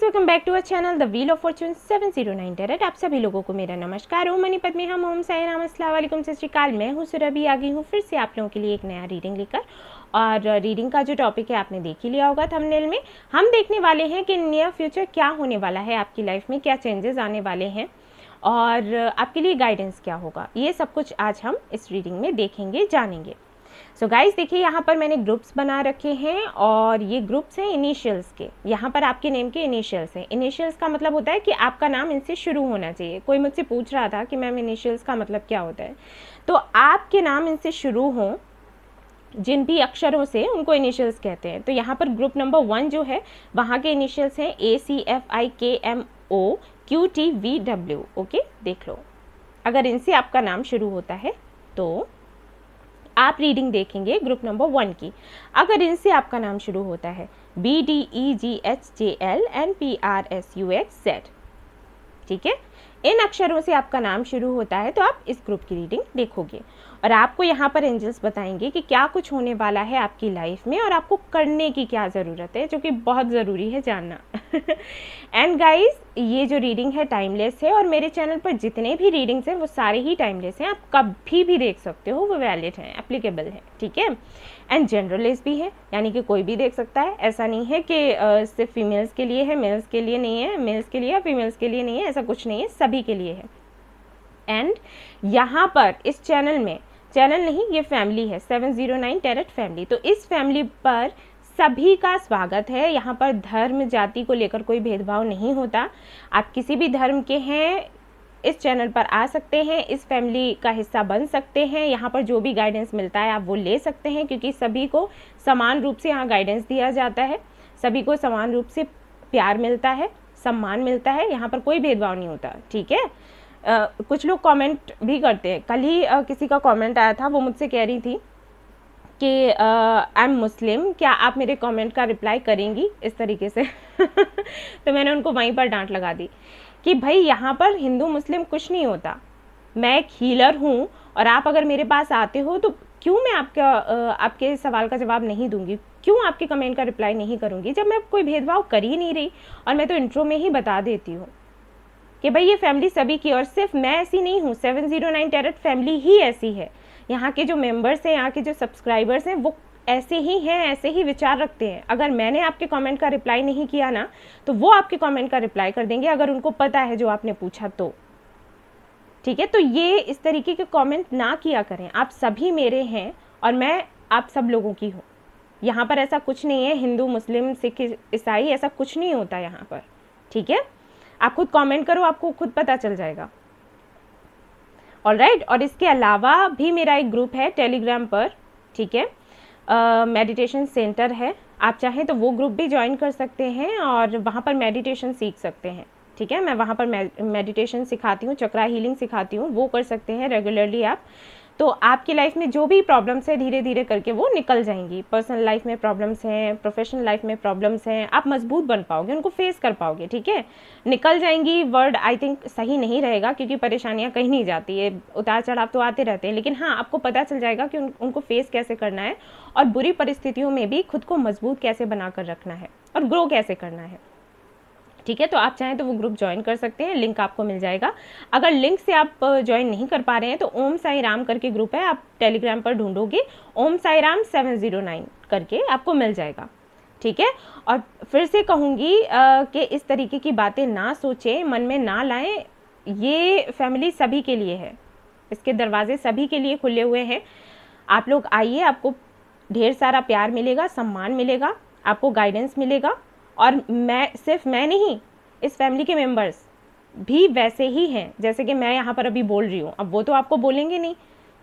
Welcome back to our channel the wheel of fortune 709 tarot. आप सभी लोगों को मेरा नमस्कार। ओम मनी पद्मे हम ओम साई राम अस्सलाम वालेकुम सत श्री अकाल। मैं हूँ सुरभि, आ गई हूँ फिर से आप लोगों के लिए एक नया रीडिंग लेकर। और रीडिंग का जो टॉपिक है आपने देख ही लिया होगा थंबनेल में। हम देखने वाले हैं कि नियर फ्यूचर क्या होने वाला है, आपकी लाइफ में क्या चेंजेस आने वाले हैं और आपके लिए गाइडेंस क्या होगा। ये सब कुछ आज हम इस रीडिंग में देखेंगे, जानेंगे। सो गाइस देखिए, यहाँ पर मैंने ग्रुप्स बना रखे हैं और ये ग्रुप्स हैं इनिशियल्स के। यहाँ पर आपके नेम के इनिशियल्स हैं। इनिशियल्स का मतलब होता है कि आपका नाम इनसे शुरू होना चाहिए। कोई मुझसे पूछ रहा था कि मैम इनिशियल्स का मतलब क्या होता है, तो आपके नाम इनसे शुरू हों जिन भी अक्षरों से, उनको इनिशियल्स कहते हैं। तो यहाँ पर ग्रुप नंबर 1 जो है वहाँ के इनिशियल्स हैं ACFIKMOQTVW। ओके, देख लो, अगर इनसे आपका नाम शुरू होता है तो आप रीडिंग देखेंगे ग्रुप नंबर 1 की। अगर इनसे आपका नाम शुरू होता है BDEGHJLNPRSUXZ, ठीक है, इन अक्षरों से आपका नाम शुरू होता है तो आप इस ग्रुप की रीडिंग देखोगे और आपको यहाँ पर एंजल्स बताएंगे कि क्या कुछ होने वाला है आपकी लाइफ में और आपको करने की क्या ज़रूरत है, जो कि बहुत ज़रूरी है जानना। एंड गाइस, ये जो रीडिंग है टाइमलेस है और मेरे चैनल पर जितने भी रीडिंग्स हैं वो सारे ही टाइमलेस हैं। आप कभी भी देख सकते हो, वो वैलिड हैं, एप्लीकेबल हैं, ठीक है। एंड जनरलाइज भी है, यानी कि कोई भी देख सकता है। ऐसा नहीं है कि सिर्फ फीमेल्स के लिए है, मेल्स के लिए नहीं है, मेल्स के लिए या फीमेल्स के लिए नहीं है, ऐसा कुछ नहीं है, सभी के लिए है। एंड यहाँ पर इस चैनल में, चैनल नहीं ये फैमिली है, 709 टैरेट फैमिली। तो इस फैमिली पर सभी का स्वागत है। यहाँ पर धर्म जाति को लेकर कोई भेदभाव नहीं होता। आप किसी भी धर्म के हैं इस चैनल पर आ सकते हैं, इस फैमिली का हिस्सा बन सकते हैं। यहाँ पर जो भी गाइडेंस मिलता है आप वो ले सकते हैं, क्योंकि सभी को समान रूप से यहाँ गाइडेंस दिया जाता है, सभी को समान रूप से प्यार मिलता है, सम्मान मिलता है। यहाँ पर कोई भेदभाव नहीं होता, ठीक है। कुछ लोग कमेंट भी करते हैं। कल ही किसी का कमेंट आया था, वो मुझसे कह रही थी कि आई एम मुस्लिम, क्या आप मेरे कमेंट का रिप्लाई करेंगी, इस तरीके से। तो मैंने उनको वहीं पर डांट लगा दी कि भाई यहाँ पर हिंदू मुस्लिम कुछ नहीं होता। मैं एक हीलर हूँ और आप अगर मेरे पास आते हो तो क्यों मैं आपके सवाल का जवाब नहीं दूंगी, क्यों आपके कमेंट का रिप्लाई नहीं करूँगी, जब मैं कोई भेदभाव कर ही नहीं रही। और मैं तो इंट्रो में ही बता देती हूँ कि भाई ये फैमिली सभी की, और सिर्फ मैं ऐसी नहीं हूँ, 709 टैरेट फैमिली ही ऐसी है। यहाँ के जो मेंबर्स हैं, यहाँ के जो सब्सक्राइबर्स हैं, वो ऐसे ही हैं, ऐसे ही विचार रखते हैं। अगर मैंने आपके कमेंट का रिप्लाई नहीं किया ना, तो वो आपके कमेंट का रिप्लाई कर देंगे, अगर उनको पता है जो आपने पूछा तो, ठीक है। तो ये इस तरीके के कमेंट ना किया करें। आप सभी मेरे हैं और मैं आप सब लोगों की हूँ। यहाँ पर ऐसा कुछ नहीं है हिंदू मुस्लिम सिख ईसाई, ऐसा कुछ नहीं होता यहाँ पर, ठीक है। आप खुद कमेंट करो, आपको खुद पता चल जाएगा। ऑलराइट, और इसके अलावा भी मेरा एक ग्रुप है टेलीग्राम पर, ठीक है, मेडिटेशन सेंटर है। आप चाहें तो वो ग्रुप भी ज्वाइन कर सकते हैं और वहाँ पर मेडिटेशन सीख सकते हैं, ठीक है। मैं वहाँ पर मेडिटेशन सिखाती हूँ, चक्रा हीलिंग सिखाती हूँ, वो कर सकते हैं रेगुलरली आप। तो आपकी लाइफ में जो भी प्रॉब्लम्स है धीरे धीरे करके वो निकल जाएंगी। पर्सनल लाइफ में प्रॉब्लम्स हैं, प्रोफेशनल लाइफ में प्रॉब्लम्स हैं, आप मजबूत बन पाओगे, उनको फेस कर पाओगे, ठीक है। निकल जाएंगी वर्ड आई थिंक सही नहीं रहेगा, क्योंकि परेशानियां कहीं नहीं जाती है, उतार चढ़ाव तो आते रहते हैं, लेकिन हाँ आपको पता चल जाएगा कि उनको फेस कैसे करना है और बुरी परिस्थितियों में भी खुद को मजबूत कैसे बना कर रखना है और ग्रो कैसे करना है, ठीक है। तो आप चाहें तो वो ग्रुप ज्वाइन कर सकते हैं, लिंक आपको मिल जाएगा। अगर लिंक से आप ज्वाइन नहीं कर पा रहे हैं तो ओम साई राम करके ग्रुप है, आप टेलीग्राम पर ढूंढोगे ओम साई राम 709 करके आपको मिल जाएगा, ठीक है। और फिर से कहूँगी कि इस तरीके की बातें ना सोचें, मन में ना लाएं। ये फैमिली सभी के लिए है, इसके दरवाजे सभी के लिए खुले हुए हैं। आप लोग आइए, आपको ढेर सारा प्यार मिलेगा, सम्मान मिलेगा, आपको गाइडेंस मिलेगा। और सिर्फ मैं नहीं, इस फैमिली के मेंबर्स भी वैसे ही हैं जैसे कि मैं यहाँ पर अभी बोल रही हूँ। अब वो तो आपको बोलेंगे नहीं,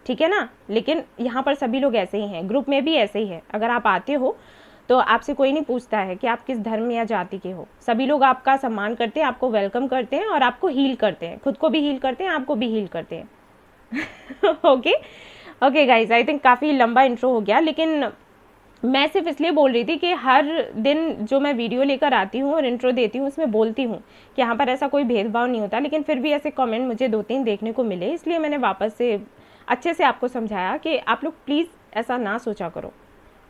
ठीक है ना, लेकिन यहाँ पर सभी लोग ऐसे ही हैं, ग्रुप में भी ऐसे ही है। अगर आप आते हो तो आपसे कोई नहीं पूछता है कि आप किस धर्म या जाति के हो। सभी लोग आपका सम्मान करते हैं, आपको वेलकम करते हैं और आपको हील करते हैं, खुद को भी हील करते हैं, आपको भी हील करते हैं। ओके गाइज, आई थिंक काफ़ी लंबा इंट्रो हो गया, लेकिन मैं सिर्फ इसलिए बोल रही थी कि हर दिन जो मैं वीडियो लेकर आती हूँ और इंट्रो देती हूँ उसमें बोलती हूँ कि यहाँ पर ऐसा कोई भेदभाव नहीं होता, लेकिन फिर भी ऐसे कमेंट मुझे 2-3 देखने को मिले, इसलिए मैंने वापस से अच्छे से आपको समझाया कि आप लोग प्लीज़ ऐसा ना सोचा करो,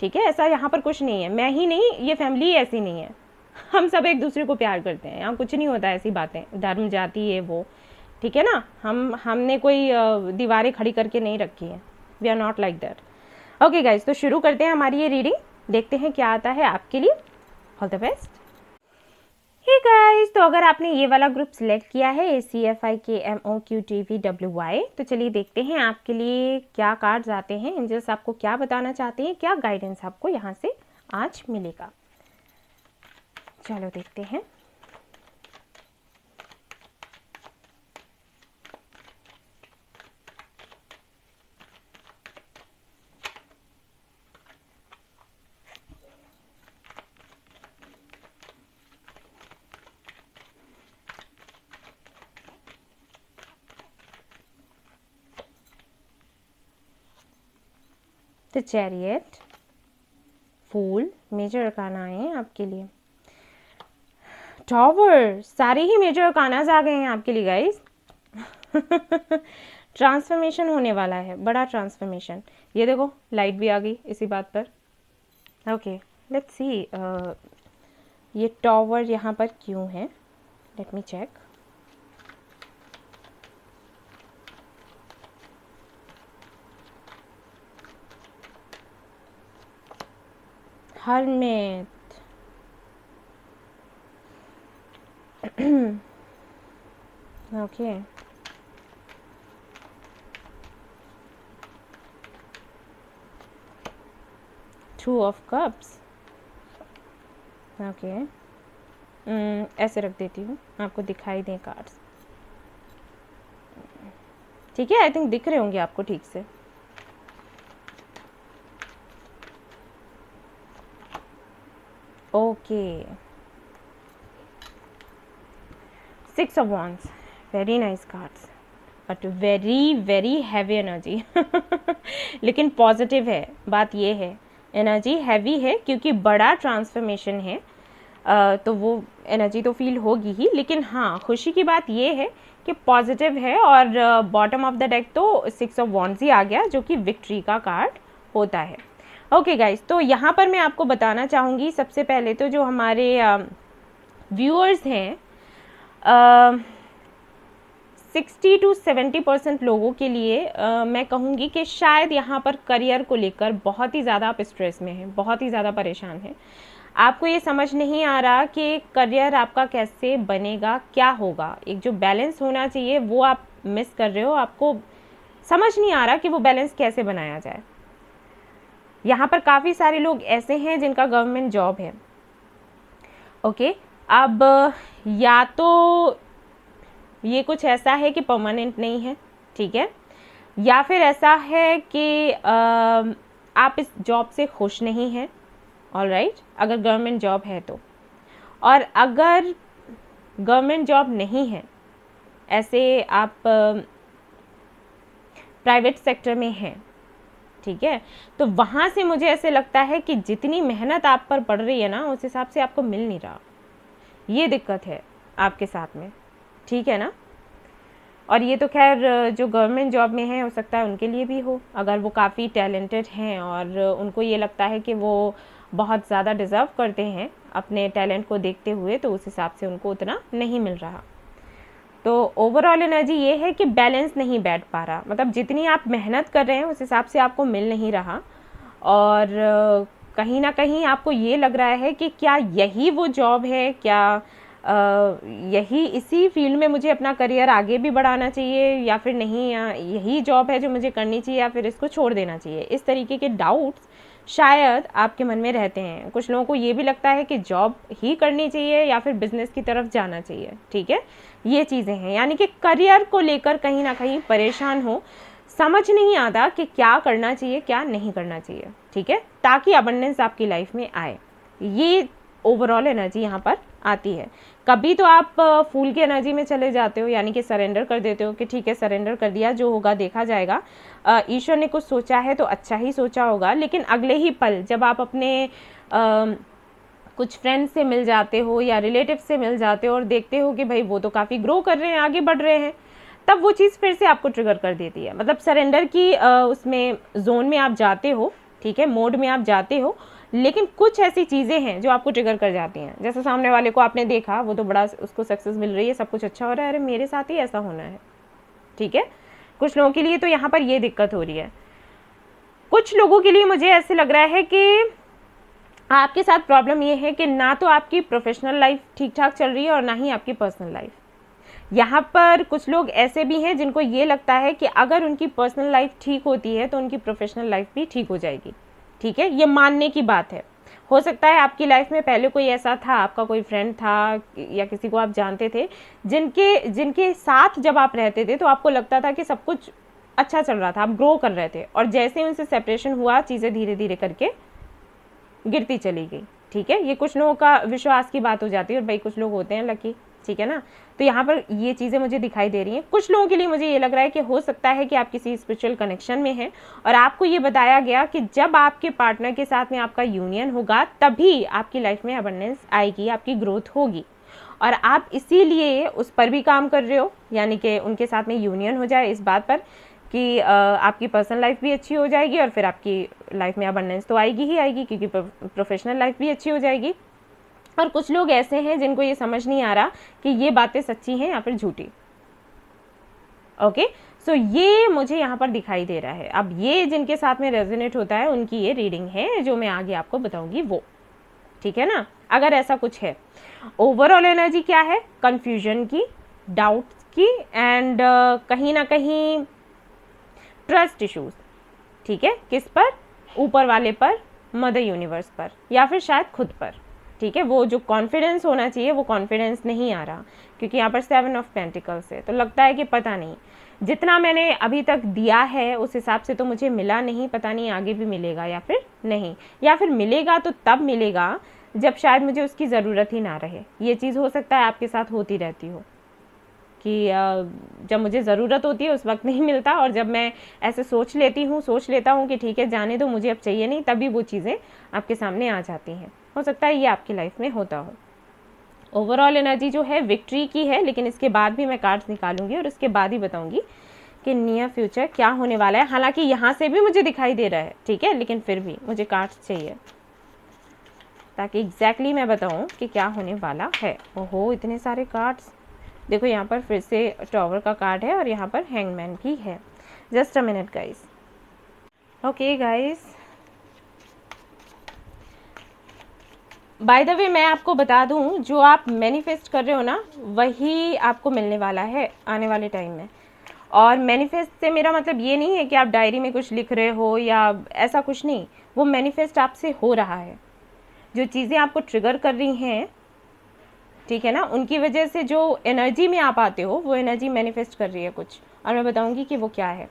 ठीक है। ऐसा यहाँ पर कुछ नहीं है, मैं ही नहीं, ये फैमिली ऐसी नहीं है, हम सब एक दूसरे को प्यार करते हैं, यहाँ कुछ नहीं होता ऐसी बातें, धर्म जाति ये वो, ठीक है ना। हमने कोई दीवारें खड़ी करके नहीं रखी है, we are not like that. Okay guys, तो शुरू करते हैं हमारी ये रीडिंग, देखते हैं क्या आता है आपके लिए। All the best. Hey guys, तो अगर आपने ये वाला ग्रुप सिलेक्ट किया है ACFIKMOQTVWY, तो चलिए देखते हैं आपके लिए क्या कार्ड्स आते हैं, एंजल्स आपको क्या बताना चाहते हैं, क्या गाइडेंस आपको यहाँ से आज मिलेगा। चलो देखते हैं। The chariot, fool, major arcana आए हैं आपके लिए। टॉवर, सारे ही मेजर अरकानाज आ गए हैं आपके लिए गाइस। ट्रांसफॉर्मेशन होने वाला है, बड़ा ट्रांसफॉर्मेशन। ये देखो लाइट भी आ गई इसी बात पर। ओके लेट्स सी, ये टॉवर यहाँ पर क्यों है, let me check. Hermit, okay two of cups, okay ऐसे रख देती हूँ, आपको दिखाई दें कार्ड्स, ठीक है। आई थिंक दिख रहे होंगे आपको ठीक से। Okay, 6 of Wands, very nice cards, but very very heavy energy. लेकिन पॉजिटिव है, बात ये है एनर्जी हैवी है क्योंकि बड़ा ट्रांसफॉर्मेशन है। तो वो एनर्जी तो फील होगी ही, लेकिन हाँ खुशी की बात ये है कि पॉजिटिव है। और बॉटम ऑफ द डेक तो 6 of Wands ही आ गया, जो कि विक्ट्री का कार्ड होता है। ओके गाइस, तो यहाँ पर मैं आपको बताना चाहूँगी सबसे पहले तो जो हमारे व्यूअर्स हैं, 60 to 70% लोगों के लिए मैं कहूँगी कि शायद यहाँ पर करियर को लेकर बहुत ही ज़्यादा आप स्ट्रेस में हैं, बहुत ही ज़्यादा परेशान हैं। आपको ये समझ नहीं आ रहा कि करियर आपका कैसे बनेगा, क्या होगा। एक जो बैलेंस होना चाहिए वो आप मिस कर रहे हो, आपको समझ नहीं आ रहा कि वो बैलेंस कैसे बनाया जाए। यहाँ पर काफ़ी सारे लोग ऐसे हैं जिनका गवर्नमेंट जॉब है। ओके, अब या तो ये कुछ ऐसा है कि परमानेंट नहीं है, ठीक है, या फिर ऐसा है कि आप इस जॉब से खुश नहीं हैं, ऑलराइट, अगर गवर्नमेंट जॉब है तो। और अगर गवर्नमेंट जॉब नहीं है, ऐसे आप प्राइवेट सेक्टर में हैं, ठीक है, तो वहाँ से मुझे ऐसे लगता है कि जितनी मेहनत आप पर पड़ रही है ना, उस हिसाब से आपको मिल नहीं रहा। ये दिक्कत है आपके साथ में, ठीक है ना। और ये तो खैर जो गवर्नमेंट जॉब में है, हो सकता है उनके लिए भी हो, अगर वो काफ़ी टैलेंटेड हैं और उनको ये लगता है कि वो बहुत ज़्यादा डिज़र्व करते हैं अपने टैलेंट को देखते हुए, तो उस हिसाब से उनको उतना नहीं मिल रहा। तो ओवरऑल एनर्जी ये है कि बैलेंस नहीं बैठ पा रहा, मतलब जितनी आप मेहनत कर रहे हैं उस हिसाब से आपको मिल नहीं रहा। और कहीं ना कहीं आपको ये लग रहा है कि क्या यही वो जॉब है, क्या यही इसी फील्ड में मुझे अपना करियर आगे भी बढ़ाना चाहिए, या फिर नहीं, यही जॉब है जो मुझे करनी चाहिए, या फिर इसको छोड़ देना चाहिए। इस तरीके के डाउट्स शायद आपके मन में रहते हैं। कुछ लोगों को ये भी लगता है कि जॉब ही करनी चाहिए या फिर बिजनेस की तरफ जाना चाहिए, ठीक है, ये चीज़ें हैं। यानी कि करियर को लेकर कहीं ना कहीं परेशान हो, समझ नहीं आता कि क्या करना चाहिए क्या नहीं करना चाहिए, ठीक है, ताकि अबंडेंस आपकी लाइफ में आए। ये ओवरऑल एनर्जी यहाँ पर आती है। कभी तो आप फूल की एनर्जी में चले जाते हो, यानी कि सरेंडर कर देते हो कि ठीक है, सरेंडर कर दिया, जो होगा देखा जाएगा, ईश्वर ने कुछ सोचा है तो अच्छा ही सोचा होगा। लेकिन अगले ही पल जब आप अपने कुछ फ्रेंड्स से मिल जाते हो या रिलेटिव से मिल जाते हो और देखते हो कि भाई वो तो काफ़ी ग्रो कर रहे हैं, आगे बढ़ रहे हैं, तब वो चीज़ फिर से आपको ट्रिगर कर देती है। मतलब सरेंडर की उसमें जोन में आप जाते हो, ठीक है, मोड में आप जाते हो, लेकिन कुछ ऐसी चीज़ें हैं जो आपको ट्रिगर कर जाती हैं। जैसे सामने वाले को आपने देखा, वो तो बड़ा उसको सक्सेस मिल रही है, सब कुछ अच्छा हो रहा है, अरे मेरे साथ ही ऐसा होना है, ठीक है। कुछ लोगों के लिए तो यहाँ पर ये दिक्कत हो रही है। कुछ लोगों के लिए मुझे ऐसे लग रहा है कि आपके साथ प्रॉब्लम ये है कि ना तो आपकी प्रोफेशनल लाइफ ठीक ठाक चल रही है और ना ही आपकी पर्सनल लाइफ। यहाँ पर कुछ लोग ऐसे भी हैं जिनको ये लगता है कि अगर उनकी पर्सनल लाइफ ठीक होती है तो उनकी प्रोफेशनल लाइफ भी ठीक हो जाएगी, ठीक है। ये मानने की बात है। हो सकता है आपकी लाइफ में पहले कोई ऐसा था, आपका कोई फ्रेंड था या किसी को आप जानते थे, जिनके साथ जब आप रहते थे तो आपको लगता था कि सब कुछ अच्छा चल रहा था, आप ग्रो कर रहे थे, और जैसे ही उनसे सेपरेशन हुआ चीज़ें धीरे धीरे करके गिरती चली गई, ठीक है। ये कुछ लोगों का विश्वास की बात हो जाती है, और भाई कुछ लोग होते हैं लकी, ठीक है ना। तो यहाँ पर ये चीज़ें मुझे दिखाई दे रही हैं। कुछ लोगों के लिए मुझे ये लग रहा है कि हो सकता है कि आप किसी स्पिरिचुअल कनेक्शन में हैं और आपको ये बताया गया कि जब आपके पार्टनर के साथ में आपका यूनियन होगा तभी आपकी लाइफ में अबंडेंस आएगी, आपकी ग्रोथ होगी, और आप इसीलिए उस पर भी काम कर रहे हो, यानी कि उनके साथ में यूनियन हो जाए इस बात पर कि आपकी पर्सनल लाइफ भी अच्छी हो जाएगी और फिर आपकी लाइफ में अबंडेंस तो आएगी ही आएगी, क्योंकि प्रोफेशनल लाइफ भी अच्छी हो जाएगी। और कुछ लोग ऐसे हैं जिनको ये समझ नहीं आ रहा कि ये बातें सच्ची हैं या फिर झूठी। ओके, सो ये मुझे यहाँ पर दिखाई दे रहा है। अब ये जिनके साथ में रेजोनेट होता है उनकी ये रीडिंग है जो मैं आगे आपको बताऊंगी वो, ठीक है ना। अगर ऐसा कुछ है, ओवरऑल एनर्जी क्या है, कंफ्यूजन की, डाउट की, एंड कहीं ना कहीं ट्रस्ट इश्यूज, ठीक है। किस पर, ऊपर वाले पर, मदर यूनिवर्स पर, या फिर शायद खुद पर, ठीक है। वो जो कॉन्फिडेंस होना चाहिए वो कॉन्फिडेंस नहीं आ रहा, क्योंकि यहाँ पर 7 ऑफ पेंटिकल्स है। तो लगता है कि पता नहीं, जितना मैंने अभी तक दिया है उस हिसाब से तो मुझे मिला नहीं, पता नहीं आगे भी मिलेगा या फिर नहीं, या फिर मिलेगा तो तब मिलेगा जब शायद मुझे उसकी ज़रूरत ही ना रहे। ये चीज़ हो सकता है आपके साथ होती रहती हो कि जब मुझे ज़रूरत होती है उस वक्त नहीं मिलता, और जब मैं ऐसे सोच लेता हूँ कि ठीक है जाने दो, मुझे अब चाहिए नहीं, तभी वो चीज़ें आपके सामने आ जाती हैं। हो सकता है ये आपकी लाइफ में होता हो। ओवरऑल एनर्जी जो है विक्ट्री की है, लेकिन इसके बाद भी मैं कार्ड्स निकालूंगी और उसके बाद ही बताऊंगी कि नियर फ्यूचर क्या होने वाला है। हालांकि यहाँ से भी मुझे दिखाई दे रहा है, ठीक है, लेकिन फिर भी मुझे कार्ड्स चाहिए ताकि एग्जैक्टली मैं बताऊं कि क्या होने वाला है। ओहो, इतने सारे कार्ड्स। देखो यहाँ पर फिर से टॉवर का कार्ड है और यहाँ पर हैंगमैन की है। Just a minute guys. Okay guys, by the way मैं आपको बता दूं, जो आप मैनिफेस्ट कर रहे हो ना वही आपको मिलने वाला है आने वाले टाइम में। और मैनिफेस्ट से मेरा मतलब ये नहीं है कि आप डायरी में कुछ लिख रहे हो या ऐसा कुछ नहीं, वो मैनिफेस्ट आपसे हो रहा है। जो चीज़ें आपको ट्रिगर कर रही हैं, ठीक है ना, उनकी वजह से जो एनर्जी में आप आते हो वो एनर्जी मैनिफेस्ट कर रही है कुछ, और मैं बताऊंगी कि वो क्या है।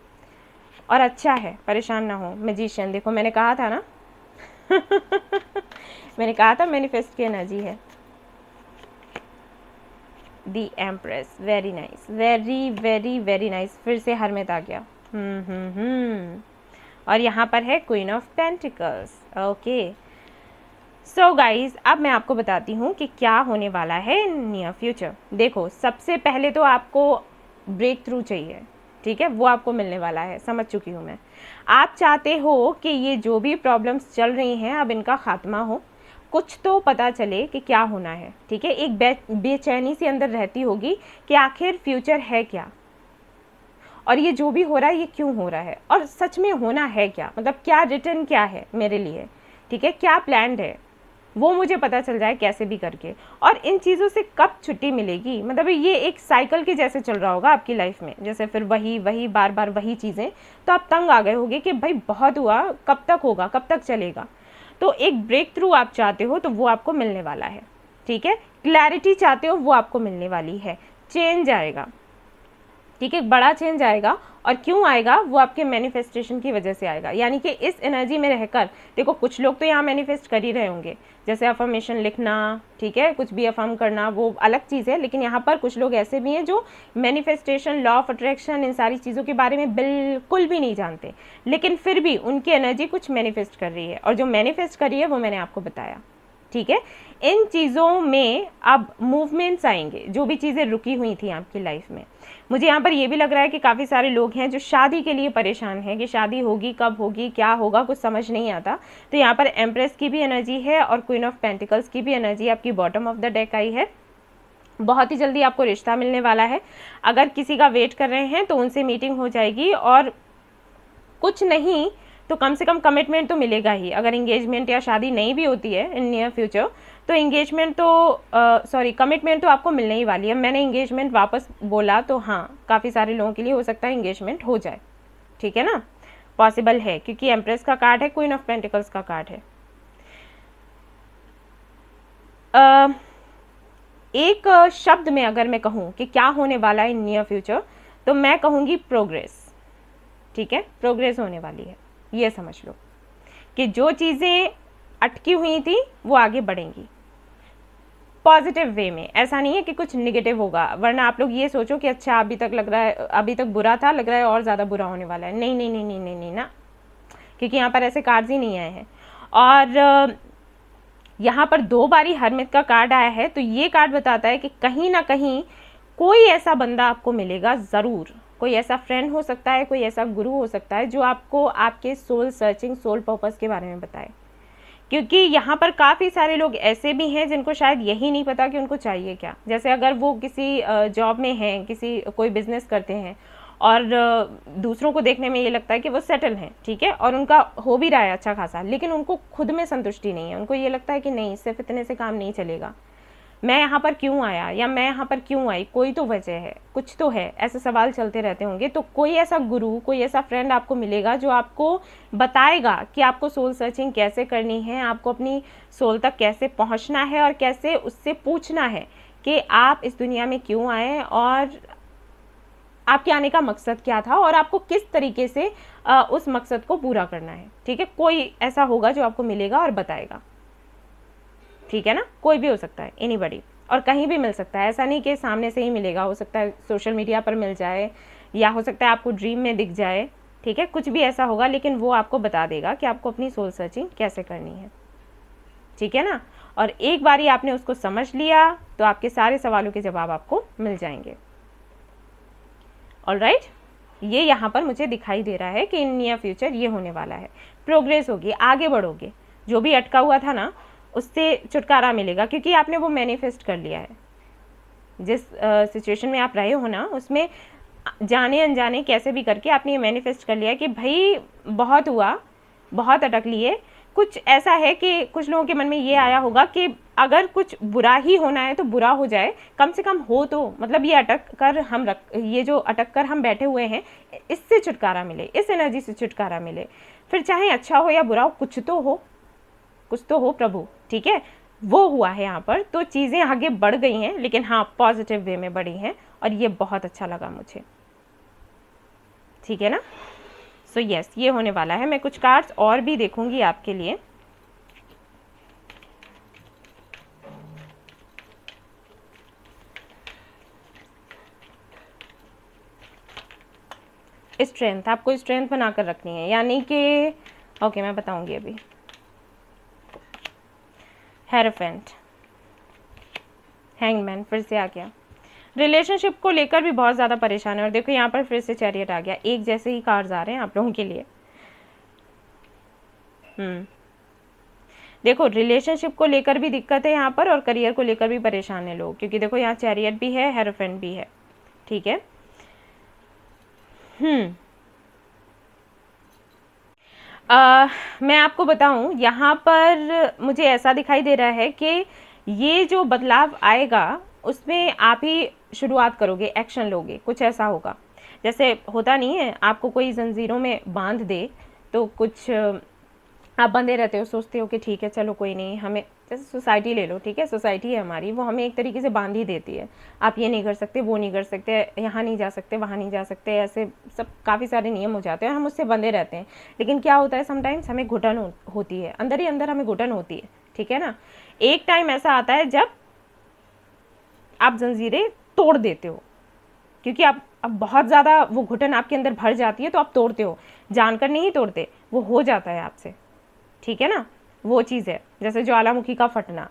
और अच्छा है, परेशान ना हो। मैजिशियन, देखो मैंने कहा था ना मैंने कहा था मैनिफेस्ट की एनर्जी है। The empress, very nice, very very very nice. फिर से हरमेट आ गया। और यहाँ पर है queen of pentacles. Okay, so guys, अब मैं आपको बताती हूँ कि क्या होने वाला है नियर फ्यूचर। देखो, सबसे पहले तो आपको ब्रेक थ्रू चाहिए, ठीक है, वो आपको मिलने वाला है, समझ चुकी हूँ मैं। आप चाहते हो कि ये जो भी प्रॉब्लम्स चल रही हैं अब इनका खात्मा हो, कुछ तो पता चले कि क्या होना है, ठीक है। एक बेचैनी सी अंदर रहती होगी कि आखिर फ्यूचर है क्या, और ये जो भी हो रहा है ये क्यों हो रहा है, और सच में होना है क्या, मतलब क्या रिटर्न क्या है मेरे लिए, ठीक है, क्या प्लान्ड है, वो मुझे पता चल जाए कैसे भी करके। और इन चीज़ों से कब छुट्टी मिलेगी, मतलब ये एक साइकिल के जैसे चल रहा होगा आपकी लाइफ में, जैसे फिर वही वही बार बार वही चीज़ें, तो आप तंग आ गए होगे कि भाई बहुत हुआ, कब तक होगा, कब तक चलेगा। तो एक ब्रेक थ्रू आप चाहते हो तो वो आपको मिलने वाला है, ठीक है। क्लैरिटी चाहते हो वो आपको मिलने वाली है। चेंज आएगा, ठीक है, बड़ा चेंज आएगा। और क्यों आएगा, वो आपके मैनिफेस्टेशन की वजह से आएगा। यानी कि इस एनर्जी में रहकर, देखो कुछ लोग तो यहाँ मैनिफेस्ट कर ही रहे होंगे, जैसे अफर्मेशन लिखना, ठीक है, कुछ भी अफर्म करना, वो अलग चीज़ है। लेकिन यहाँ पर कुछ लोग ऐसे भी हैं जो मैनिफेस्टेशन, लॉ ऑफ अट्रैक्शन, इन सारी चीज़ों के बारे में बिल्कुल भी नहीं जानते, लेकिन फिर भी उनकी एनर्जी कुछ मैनिफेस्ट कर रही है, और जो मैनिफेस्ट कर रही है वो मैंने आपको बताया, ठीक है। इन चीज़ों में अब मूवमेंट्स आएंगे, जो भी चीज़ें रुकी हुई थी आपकी लाइफ में, मुझे यहाँ पर ये भी लग रहा है कि काफ़ी सारे लोग हैं जो शादी के लिए परेशान हैं कि शादी होगी कब होगी, क्या होगा, कुछ समझ नहीं आता। तो यहाँ पर एम्प्रेस की भी एनर्जी है और क्वीन ऑफ पेंटिकल्स की भी एनर्जी आपकी बॉटम ऑफ द डेक आई है। बहुत ही जल्दी आपको रिश्ता मिलने वाला है। अगर किसी का वेट कर रहे हैं तो उनसे मीटिंग हो जाएगी, और कुछ नहीं तो कम से कम कमिटमेंट तो मिलेगा ही। अगर इंगेजमेंट या शादी नहीं भी होती है इन नियर फ्यूचर, तो इंगेजमेंट तो कमिटमेंट तो आपको मिलने ही वाली है। मैंने इंगेजमेंट वापस बोला तो हाँ, काफ़ी सारे लोगों के लिए हो सकता है इंगेजमेंट हो जाए, ठीक है ना, पॉसिबल है, क्योंकि एम्प्रेस का कार्ड है, क्वीन ऑफ पेंटिकल्स का कार्ड है। एक शब्द में अगर मैं कहूँ कि क्या होने वाला है इन नियर फ्यूचर, तो मैं कहूँगी प्रोग्रेस, ठीक है, प्रोग्रेस होने वाली है। ये समझ लो कि जो चीज़ें अटकी हुई थी वो आगे बढ़ेंगी पॉजिटिव वे में। ऐसा नहीं है कि कुछ निगेटिव होगा, वरना आप लोग ये सोचो कि अच्छा अभी तक लग रहा है, अभी तक बुरा था, लग रहा है और ज़्यादा बुरा होने वाला है। नहीं नहीं नहीं नहीं नहीं नहीं ना, क्योंकि यहाँ पर ऐसे कार्ड्स ही नहीं आए हैं। और यहाँ पर 2 बारी हरमिट का कार्ड आया है, तो ये कार्ड बताता है कि कहीं ना कहीं कोई ऐसा बंदा आपको मिलेगा ज़रूर। कोई ऐसा फ्रेंड हो सकता है, कोई ऐसा गुरु हो सकता है जो आपको आपके सोल सर्चिंग, सोल पर्पस के बारे में बताए। क्योंकि यहाँ पर काफ़ी सारे लोग ऐसे भी हैं जिनको शायद यही नहीं पता कि उनको चाहिए क्या। जैसे अगर वो किसी जॉब में हैं, कोई बिजनेस करते हैं, और दूसरों को देखने में ये लगता है कि वो सेटल हैं, ठीक है, और उनका हो भी रहा है अच्छा खासा, लेकिन उनको खुद में संतुष्टि नहीं है। उनको ये लगता है कि नहीं, सिर्फ इतने से काम नहीं चलेगा, मैं यहाँ पर क्यों आया या मैं यहाँ पर क्यों आई, कोई तो वजह है, कुछ तो है। ऐसे सवाल चलते रहते होंगे। तो कोई ऐसा गुरु, कोई ऐसा फ्रेंड आपको मिलेगा जो आपको बताएगा कि आपको सोल सर्चिंग कैसे करनी है, आपको अपनी सोल तक कैसे पहुँचना है, और कैसे उससे पूछना है कि आप इस दुनिया में क्यों आए, और आपके आने का मकसद क्या था, और आपको किस तरीके से उस मकसद को पूरा करना है, ठीक है। कोई ऐसा होगा जो आपको मिलेगा और बताएगा, ठीक है ना। कोई भी हो सकता है, एनीबॉडी, और कहीं भी मिल सकता है। ऐसा नहीं कि सामने से ही मिलेगा, हो सकता है सोशल मीडिया पर मिल जाए, या हो सकता है आपको ड्रीम में दिख जाए, ठीक है, कुछ भी ऐसा होगा, लेकिन वो आपको बता देगा कि आपको अपनी सोल सर्चिंग कैसे करनी है, ठीक है ना। और एक बारी आपने उसको समझ लिया तो आपके सारे सवालों के जवाब आपको मिल जाएंगे। ऑलराइट, ये यहाँ पर मुझे दिखाई दे रहा है कि इन नियर फ्यूचर ये होने वाला है, प्रोग्रेस होगी, आगे बढ़ोगे, जो भी अटका हुआ था ना उससे छुटकारा मिलेगा, क्योंकि आपने वो मैनिफेस्ट कर लिया है। जिस सिचुएशन में आप रहे हो ना, उसमें जाने अनजाने कैसे भी करके आपने ये मैनिफेस्ट कर लिया कि भाई बहुत हुआ, बहुत अटक लिए। कुछ ऐसा है कि कुछ लोगों के मन में ये आया होगा कि अगर कुछ बुरा ही होना है तो बुरा हो जाए, कम से कम हो तो, मतलब ये ये जो अटक कर हम बैठे हुए हैं, इससे छुटकारा मिले, इस एनर्जी से छुटकारा मिले। फिर चाहे अच्छा हो या बुरा हो, कुछ तो हो प्रभु, ठीक है। वो हुआ है यहाँ पर, तो चीज़ें आगे बढ़ गई हैं, लेकिन हाँ पॉजिटिव वे में बढ़ी हैं, और ये बहुत अच्छा लगा मुझे, ठीक है ना। सो यस, ये होने वाला है। मैं कुछ कार्ड्स और भी देखूंगी आपके लिए। स्ट्रेंथ, आपको स्ट्रेंथ बनाकर रखनी है, यानी कि ओके मैं बताऊंगी अभी। हेरोफेंट, हैंगमैन फिर से आ गया। रिलेशनशिप को लेकर भी बहुत ज़्यादा परेशान है, और देखो यहाँ पर फिर से चैरियट आ गया। एक जैसे ही कार्ड्स आ रहे हैं आप लोगों के लिए। देखो रिलेशनशिप को लेकर भी दिक्कत है यहाँ पर, और करियर को लेकर भी परेशान है लोग, क्योंकि देखो यहाँ चैरियट भी है, हेरोफेंट भी है, ठीक है। मैं आपको बताऊं, यहाँ पर मुझे ऐसा दिखाई दे रहा है कि ये जो बदलाव आएगा उसमें आप ही शुरुआत करोगे, एक्शन लोगे, कुछ ऐसा होगा। जैसे होता नहीं है, आपको कोई जंजीरों में बांध दे तो कुछ आप बंधे रहते हो, सोचते हो कि ठीक है चलो कोई नहीं, हमें जैसे सोसाइटी ले लो, ठीक है, सोसाइटी है हमारी, वो हमें एक तरीके से बांध ही देती है। आप ये नहीं कर सकते, वो नहीं कर सकते, यहाँ नहीं जा सकते, वहाँ नहीं जा सकते, ऐसे सब काफ़ी सारे नियम हो जाते हैं, हम उससे बंधे रहते हैं। लेकिन क्या होता है, समटाइम्स हमें घुटन होती है, अंदर ही अंदर हमें घुटन होती है, ठीक है ना। एक टाइम ऐसा आता है जब आप जंजीरें तोड़ देते हो, क्योंकि आप अब बहुत ज़्यादा वो घुटन आपके अंदर भर जाती है, तो आप तोड़ते हो, जानकर नहीं तोड़ते, वो हो जाता है आपसे, ठीक है ना। वो चीज़ है जैसे ज्वालामुखी का फटना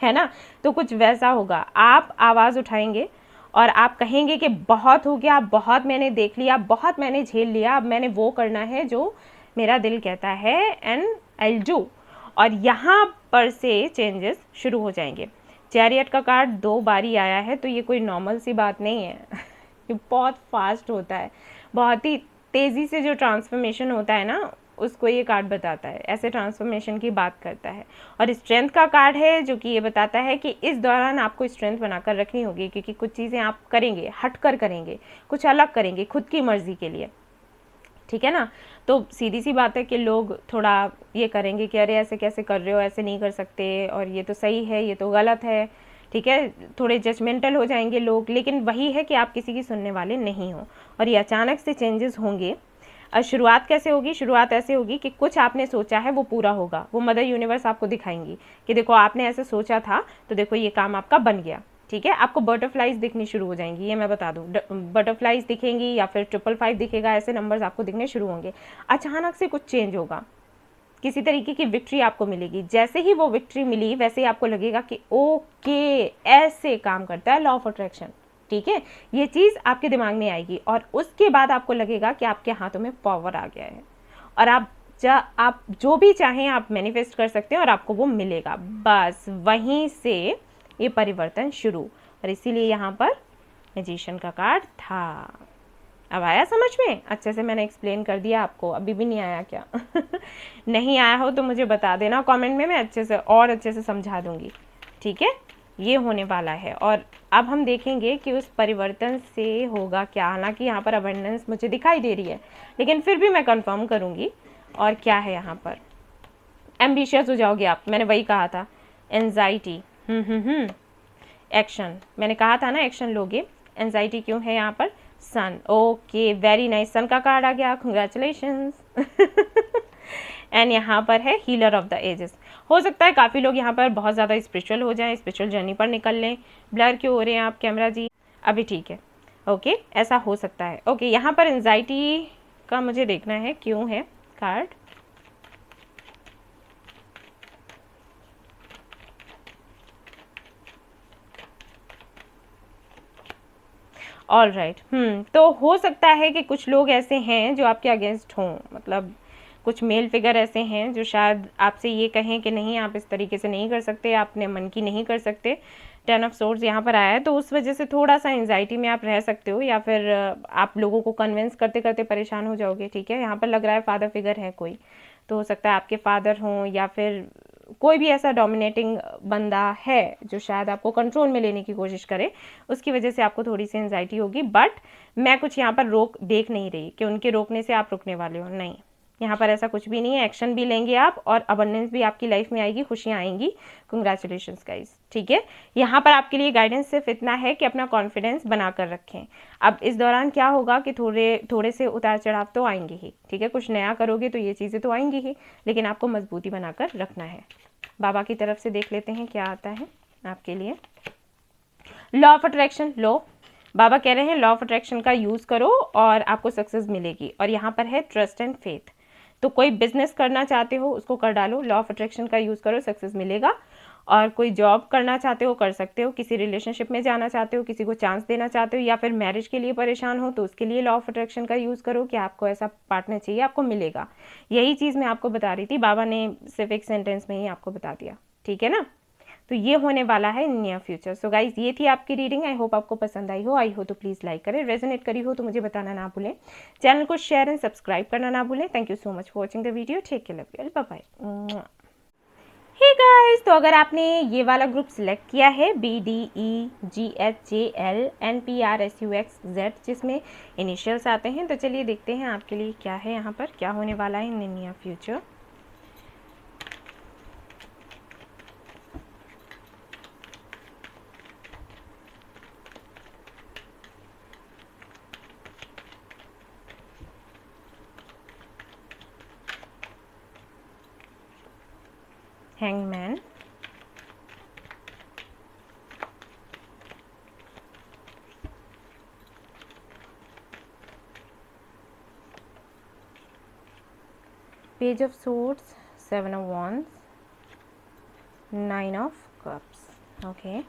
है ना, तो कुछ वैसा होगा। आप आवाज़ उठाएंगे और आप कहेंगे कि बहुत हो गया, बहुत मैंने देख लिया, बहुत मैंने झेल लिया, अब मैंने वो करना है जो मेरा दिल कहता है, एंड आई विल डू। और यहाँ पर से चेंजेस शुरू हो जाएंगे। चैरियट का कार्ड 2 बारी आया है, तो ये कोई नॉर्मल सी बात नहीं है ये बहुत फास्ट होता है, बहुत ही तेज़ी से जो ट्रांसफॉर्मेशन होता है ना, उसको ये कार्ड बताता है, ऐसे ट्रांसफॉर्मेशन की बात करता है। और स्ट्रेंथ का कार्ड है, जो कि ये बताता है कि इस दौरान आपको स्ट्रेंथ बनाकर रखनी होगी, क्योंकि कुछ चीज़ें आप करेंगे, हटकर करेंगे, कुछ अलग करेंगे खुद की मर्जी के लिए, ठीक है ना। तो सीधी सी बात है कि लोग थोड़ा ये करेंगे कि अरे ऐसे कैसे कर रहे हो, ऐसे नहीं कर सकते, और ये तो सही है, ये तो गलत है, ठीक है, थोड़े जजमेंटल हो जाएंगे लोग। लेकिन वही है कि आप किसी की सुनने वाले नहीं हो, और ये अचानक से चेंजेस होंगे। शुरुआत कैसे होगी? शुरुआत ऐसे होगी कि कुछ आपने सोचा है वो पूरा होगा, वो मदर यूनिवर्स आपको दिखाएंगी कि देखो आपने ऐसे सोचा था, तो देखो ये काम आपका बन गया, ठीक है। आपको बटरफ्लाइज दिखनी शुरू हो जाएंगी, ये मैं बता दूं, बटरफ्लाइज दिखेंगी या फिर 555 दिखेगा, ऐसे नंबर्स आपको दिखने शुरू होंगे। अचानक से कुछ चेंज होगा, किसी तरीके की विक्ट्री आपको मिलेगी। जैसे ही वो विक्ट्री मिली, वैसे ही आपको लगेगा कि ओके ऐसे काम करता है लॉ ऑफ अट्रैक्शन, ठीक है। ये चीज़ आपके दिमाग में आएगी, और उसके बाद आपको लगेगा कि आपके हाथों में पावर आ गया है, और आप जो भी चाहें आप मैनिफेस्ट कर सकते हैं, और आपको वो मिलेगा। बस वहीं से ये परिवर्तन शुरू। और इसीलिए यहाँ पर मैजिशियन का कार्ड था। अब आया समझ में? अच्छे से मैंने एक्सप्लेन कर दिया आपको, अभी भी नहीं आया क्या? नहीं आया हो तो मुझे बता देना कमेंट में, मैं अच्छे से और अच्छे से समझा दूंगी, ठीक है। ये होने वाला है, और अब हम देखेंगे कि उस परिवर्तन से होगा क्या। हालांकि यहाँ पर अबंडेंस मुझे दिखाई दे रही है, लेकिन फिर भी मैं कंफर्म करूँगी। और क्या है यहाँ पर? एम्बिशियस हो जाओगे आप, मैंने वही कहा था। एंजाइटी, एक्शन, मैंने कहा था ना एक्शन लोगे। एंजाइटी क्यों है यहाँ पर? सन, ओके वेरी नाइस, सन का कार्ड आ गया, कंग्रेचुलेशंस एंड यहाँ पर है हीलर ऑफ द एजेस। हो सकता है काफ़ी लोग यहाँ पर बहुत ज़्यादा स्पिरिचुअल हो जाएं, स्पिरिचुअल जर्नी पर निकल लें। ब्लर क्यों हो रहे हैं आप कैमरा जी? अभी ठीक है, ओके, ऐसा हो सकता है। ओके, यहाँ पर एंजाइटी का मुझे देखना है क्यों है कार्ड। ऑल राइट, तो हो सकता है कि कुछ लोग ऐसे हैं जो आपके अगेंस्ट हों, मतलब कुछ मेल फिगर ऐसे हैं जो शायद आपसे ये कहें कि नहीं आप इस तरीके से नहीं कर सकते, आपने मन की नहीं कर सकते। 10 ऑफ सोर्ड्स यहाँ पर आया है, तो उस वजह से थोड़ा सा एंजाइटी में आप रह सकते हो, या फिर आप लोगों को कन्विंस करते करते परेशान हो जाओगे, ठीक है। यहाँ पर लग रहा है फादर फिगर है कोई, तो हो सकता है आपके फादर हों, या फिर कोई भी ऐसा डोमिनेटिंग बंदा है जो शायद आपको कंट्रोल में लेने की कोशिश करे, उसकी वजह से आपको थोड़ी सी एंजाइटी होगी। बट मैं कुछ यहाँ पर रोक देख नहीं रही कि उनके रोकने से आप रुकने वाले हो, नहीं, यहाँ पर ऐसा कुछ भी नहीं है। एक्शन भी लेंगे आप, और अबंडेंस भी आपकी लाइफ में आएगी, खुशियाँ आएंगी। कंग्रेचुलेशंस गाइस, ठीक है। यहाँ पर आपके लिए गाइडेंस सिर्फ इतना है कि अपना कॉन्फिडेंस बनाकर रखें। अब इस दौरान क्या होगा कि थोड़े से उतार चढ़ाव तो आएंगे ही, ठीक है। कुछ नया करोगे तो ये चीज़ें तो आएंगी ही, लेकिन आपको मजबूती बनाकर रखना है। बाबा की तरफ से देख लेते हैं क्या आता है आपके लिए। लॉ ऑफ अट्रैक्शन, लो बाबा कह रहे हैं लॉ ऑफ अट्रैक्शन का यूज़ करो और आपको सक्सेस मिलेगी। और यहाँ पर है ट्रस्ट एंड फेथ, तो कोई बिजनेस करना चाहते हो उसको कर डालो, लॉ ऑफ अट्रैक्शन का यूज़ करो, सक्सेस मिलेगा। और कोई जॉब करना चाहते हो कर सकते हो, किसी रिलेशनशिप में जाना चाहते हो, किसी को चांस देना चाहते हो, या फिर मैरिज के लिए परेशान हो, तो उसके लिए लॉ ऑफ अट्रैक्शन का यूज़ करो कि आपको ऐसा पार्टनर चाहिए, आपको मिलेगा। यही चीज़ मैं आपको बता रही थी, बाबा ने सिर्फ एक सेंटेंस में ही आपको बता दिया, ठीक है ना। तो ये होने वाला है in near future. So guys ये थी आपकी रीडिंग, आई होप आपको पसंद आई हो। आई हो तो प्लीज़ लाइक करें, रेजोनेट करी हो तो मुझे बताना ना भूलें, चैनल को शेयर एंड सब्सक्राइब करना ना भूलें। Thank you so much for watching the video, take care, love you, bye bye. Hey guys, तो अगर आपने ये वाला ग्रुप सिलेक्ट किया है BDEGHJLNPRSUXZ, जिसमें इनिशियल्स आते हैं, तो चलिए देखते हैं आपके लिए क्या है, यहाँ पर क्या होने वाला है in near future. Hangman, Page of Swords, 7 of Wands, 9 of Cups, okay.